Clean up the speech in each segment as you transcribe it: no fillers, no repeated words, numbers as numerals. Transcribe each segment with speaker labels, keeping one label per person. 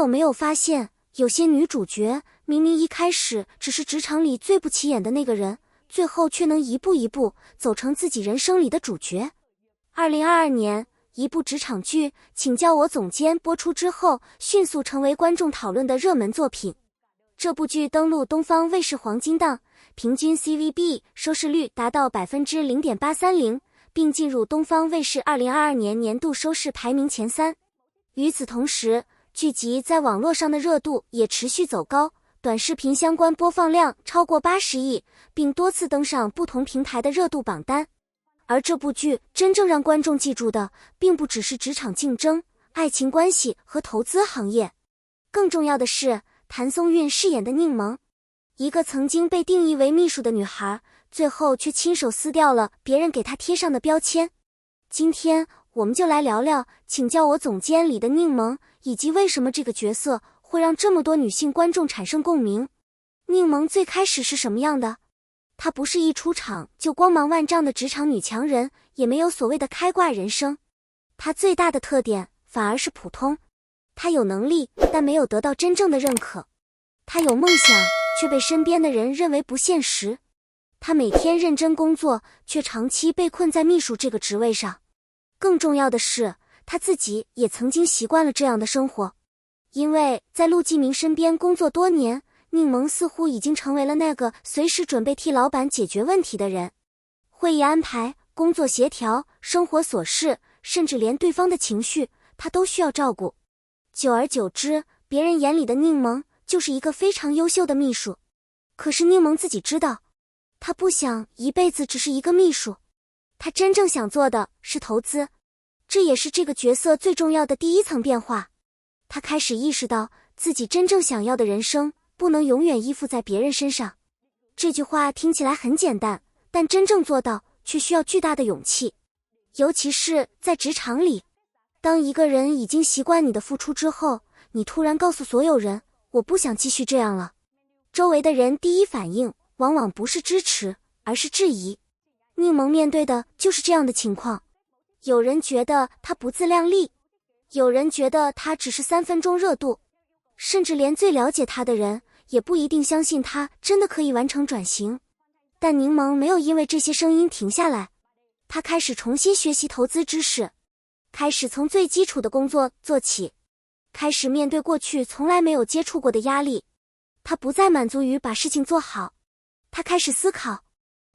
Speaker 1: 有没有发现，有些女主角明明一开始只是职场里最不起眼的那个人，最后却能一步一步走成自己人生里的主角。2022年，一部职场剧《请叫我总监》播出之后，迅速成为观众讨论的热门作品。这部剧登陆东方卫视黄金档，平均 CVB 收视率达到 0.830%， 并进入东方卫视2022年年度收视排名前3。与此同时，剧集在网络上的热度也持续走高，短视频相关播放量超过80亿，并多次登上不同平台的热度榜单。而这部剧真正让观众记住的，并不只是职场竞争、爱情关系和投资行业，更重要的是谭松韵饰演的宁萌，一个曾经被定义为秘书的女孩，最后却亲手撕掉了别人给她贴上的标签。今天我们就来聊聊《请叫我总监》里的宁萌，以及为什么这个角色会让这么多女性观众产生共鸣。宁萌最开始是什么样的？她不是一出场就光芒万丈的职场女强人，也没有所谓的开挂人生。她最大的特点反而是普通。她有能力，但没有得到真正的认可。她有梦想，却被身边的人认为不现实。她每天认真工作，却长期被困在秘书这个职位上。更重要的是，她自己也曾经习惯了这样的生活。因为在陆继明身边工作多年，宁萌似乎已经成为了那个随时准备替老板解决问题的人。会议安排、工作协调、生活琐事，甚至连对方的情绪，她都需要照顾。久而久之，别人眼里的宁萌就是一个非常优秀的秘书。可是宁萌自己知道，她不想一辈子只是一个秘书，她真正想做的是投资。这也是这个角色最重要的第一层变化。她开始意识到自己真正想要的人生不能永远依附在别人身上。这句话听起来很简单，但真正做到却需要巨大的勇气。尤其是在职场里，当一个人已经习惯你的付出之后，你突然告诉所有人，我不想继续这样了，周围的人第一反应往往不是支持，而是质疑。宁萌面对的就是这样的情况。有人觉得他不自量力，有人觉得他只是3分钟热度，甚至连最了解他的人也不一定相信他真的可以完成转型。但宁萌没有因为这些声音停下来，他开始重新学习投资知识，开始从最基础的工作做起，开始面对过去从来没有接触过的压力。他不再满足于把事情做好，他开始思考，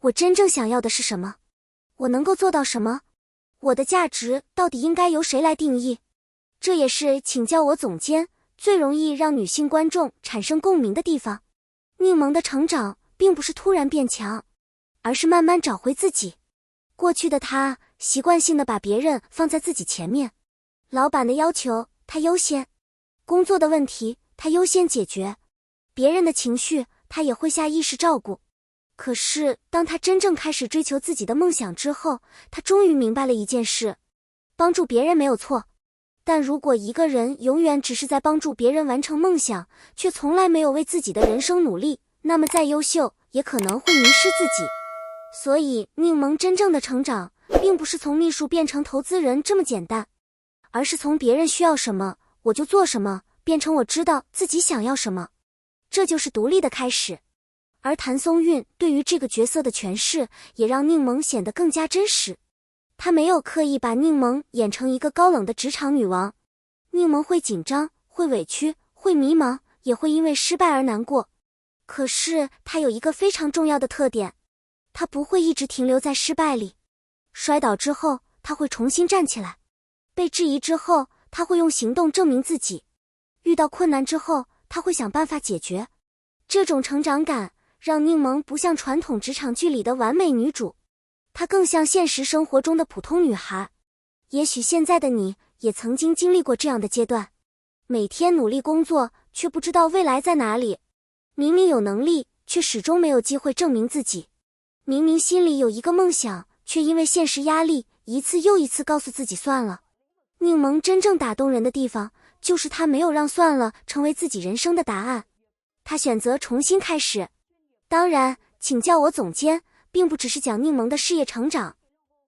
Speaker 1: 我真正想要的是什么？我能够做到什么？我的价值到底应该由谁来定义？这也是请叫我总监最容易让女性观众产生共鸣的地方。宁萌的成长并不是突然变强，而是慢慢找回自己。过去的她习惯性地把别人放在自己前面，老板的要求她优先，工作的问题她优先解决，别人的情绪她也会下意识照顾。可是当她真正开始追求自己的梦想之后，她终于明白了一件事，帮助别人没有错，但如果一个人永远只是在帮助别人完成梦想，却从来没有为自己的人生努力，那么再优秀也可能会迷失自己。所以宁萌真正的成长并不是从秘书变成投资人这么简单，而是从别人需要什么我就做什么，变成我知道自己想要什么。这就是独立的开始。而谭松韵对于这个角色的诠释也让宁萌显得更加真实。她没有刻意把宁萌演成一个高冷的职场女王。宁萌会紧张，会委屈，会迷茫，也会因为失败而难过。可是她有一个非常重要的特点，她不会一直停留在失败里。摔倒之后，她会重新站起来；被质疑之后，她会用行动证明自己；遇到困难之后，她会想办法解决。这种成长感让宁萌不像传统职场剧里的完美女主，她更像现实生活中的普通女孩。也许现在的你也曾经经历过这样的阶段，每天努力工作，却不知道未来在哪里；明明有能力，却始终没有机会证明自己；明明心里有一个梦想，却因为现实压力一次又一次告诉自己算了。宁萌真正打动人的地方，就是她没有让算了成为自己人生的答案，她选择重新开始。当然，请叫我总监并不只是讲宁萌的事业成长，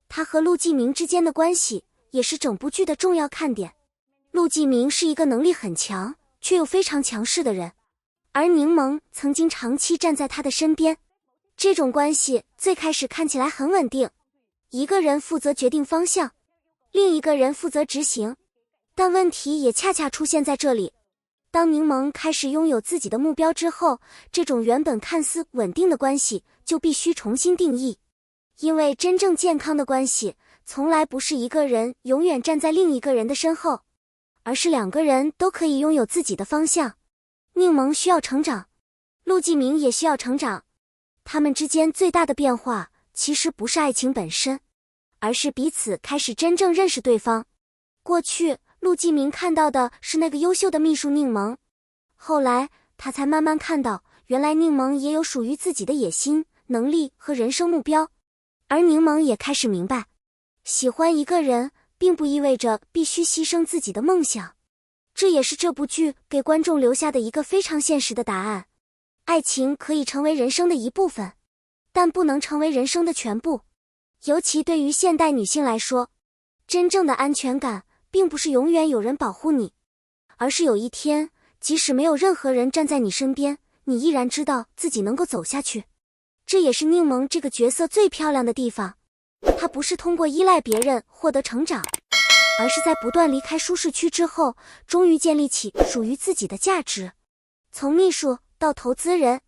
Speaker 1: 她和陆继明之间的关系也是整部剧的重要看点。陆继明是一个能力很强、却又非常强势的人，而柠檬曾经长期站在他的身边。这种关系最开始看起来很稳定，一个人负责决定方向，另一个人负责执行。但问题也恰恰出现在这里，当柠檬开始拥有自己的目标之后，这种原本看似稳定的关系就必须重新定义。因为真正健康的关系，从来不是一个人永远站在另一个人的身后，而是两个人都可以拥有自己的方向。柠檬需要成长，陆继明也需要成长。他们之间最大的变化，其实不是爱情本身，而是彼此开始真正认识对方。过去，陆继明看到的是那个优秀的秘书柠檬，后来他才慢慢看到，原来柠檬也有属于自己的野心、能力和人生目标。而柠檬也开始明白，喜欢一个人并不意味着必须牺牲自己的梦想。这也是这部剧给观众留下的一个非常现实的答案。爱情可以成为人生的一部分，但不能成为人生的全部。尤其对于现代女性来说，真正的安全感并不是永远有人保护你，而是有一天，即使没有任何人站在你身边，你依然知道自己能够走下去。这也是柠檬这个角色最漂亮的地方，她不是通过依赖别人获得成长，而是在不断离开舒适区之后，终于建立起属于自己的价值。从秘书到投资人，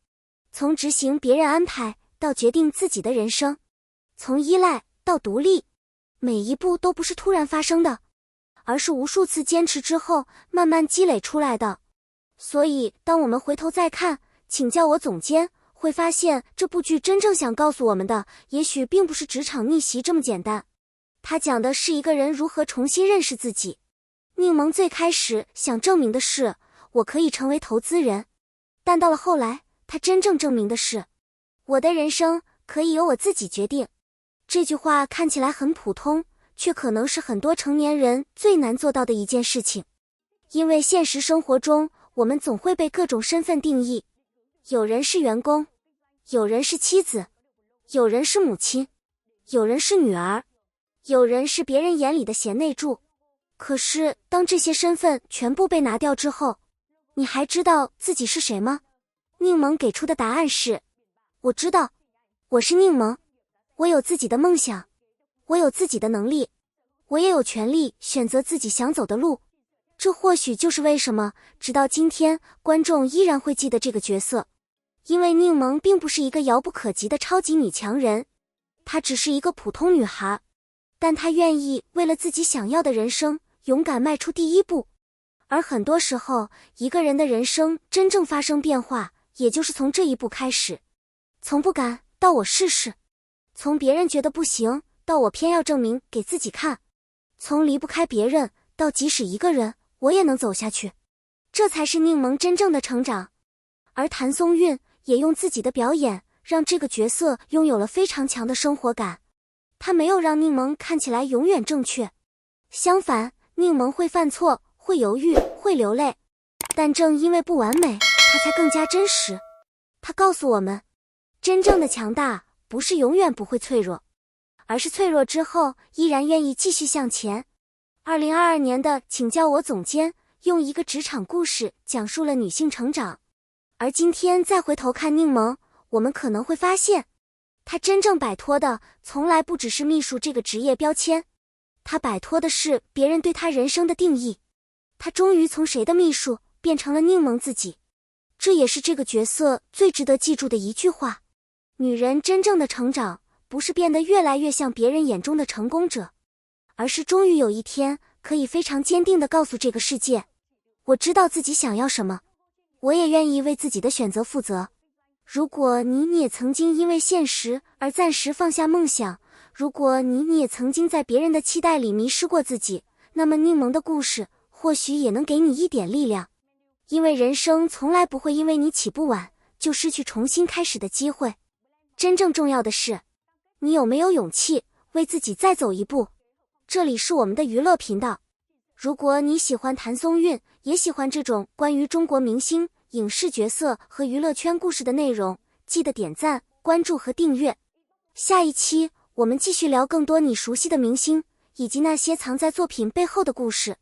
Speaker 1: 从执行别人安排到决定自己的人生，从依赖到独立，每一步都不是突然发生的，而是无数次坚持之后慢慢积累出来的。所以当我们回头再看，请叫我总监，会发现这部剧真正想告诉我们的，也许并不是职场逆袭这么简单。它讲的是一个人如何重新认识自己。柠檬最开始想证明的是，我可以成为投资人，但到了后来，他真正证明的是，我的人生可以由我自己决定。这句话看起来很普通，却可能是很多成年人最难做到的一件事情。因为现实生活中，我们总会被各种身份定义，有人是员工，有人是妻子，有人是母亲，有人是女儿，有人是别人眼里的贤内助。可是当这些身份全部被拿掉之后，你还知道自己是谁吗？柠檬给出的答案是，我知道，我是柠檬，我有自己的梦想，我有自己的能力，我也有权利选择自己想走的路。这或许就是为什么直到今天观众依然会记得这个角色。因为柠檬并不是一个遥不可及的超级女强人，她只是一个普通女孩，但她愿意为了自己想要的人生勇敢迈出第一步。而很多时候，一个人的人生真正发生变化，也就是从这一步开始。从不敢到我试试，从别人觉得不行到我偏要证明给自己看，从离不开别人到即使一个人我也能走下去。这才是柠檬真正的成长。而谭松韵也用自己的表演让这个角色拥有了非常强的生活感。他没有让柠檬看起来永远正确，相反，柠檬会犯错，会犹豫，会流泪，但正因为不完美，他才更加真实。他告诉我们，真正的强大不是永远不会脆弱，而是脆弱之后依然愿意继续向前。2022年的请叫我总监用一个职场故事讲述了女性成长。而今天再回头看柠檬，我们可能会发现，她真正摆脱的从来不只是秘书这个职业标签，她摆脱的是别人对她人生的定义。她终于从谁的秘书变成了柠檬自己。这也是这个角色最值得记住的一句话。女人真正的成长，不是变得越来越像别人眼中的成功者，而是终于有一天可以非常坚定地告诉这个世界，我知道自己想要什么，我也愿意为自己的选择负责。如果你也曾经因为现实而暂时放下梦想，如果你也曾经在别人的期待里迷失过自己，那么柠檬的故事或许也能给你一点力量。因为人生从来不会因为你起步晚就失去重新开始的机会。真正重要的是，你有没有勇气为自己再走一步。这里是我们的娱乐频道，如果你喜欢谭松韵，也喜欢这种关于中国明星、影视角色和娱乐圈故事的内容，记得点赞、关注和订阅。下一期我们继续聊更多你熟悉的明星，以及那些藏在作品背后的故事。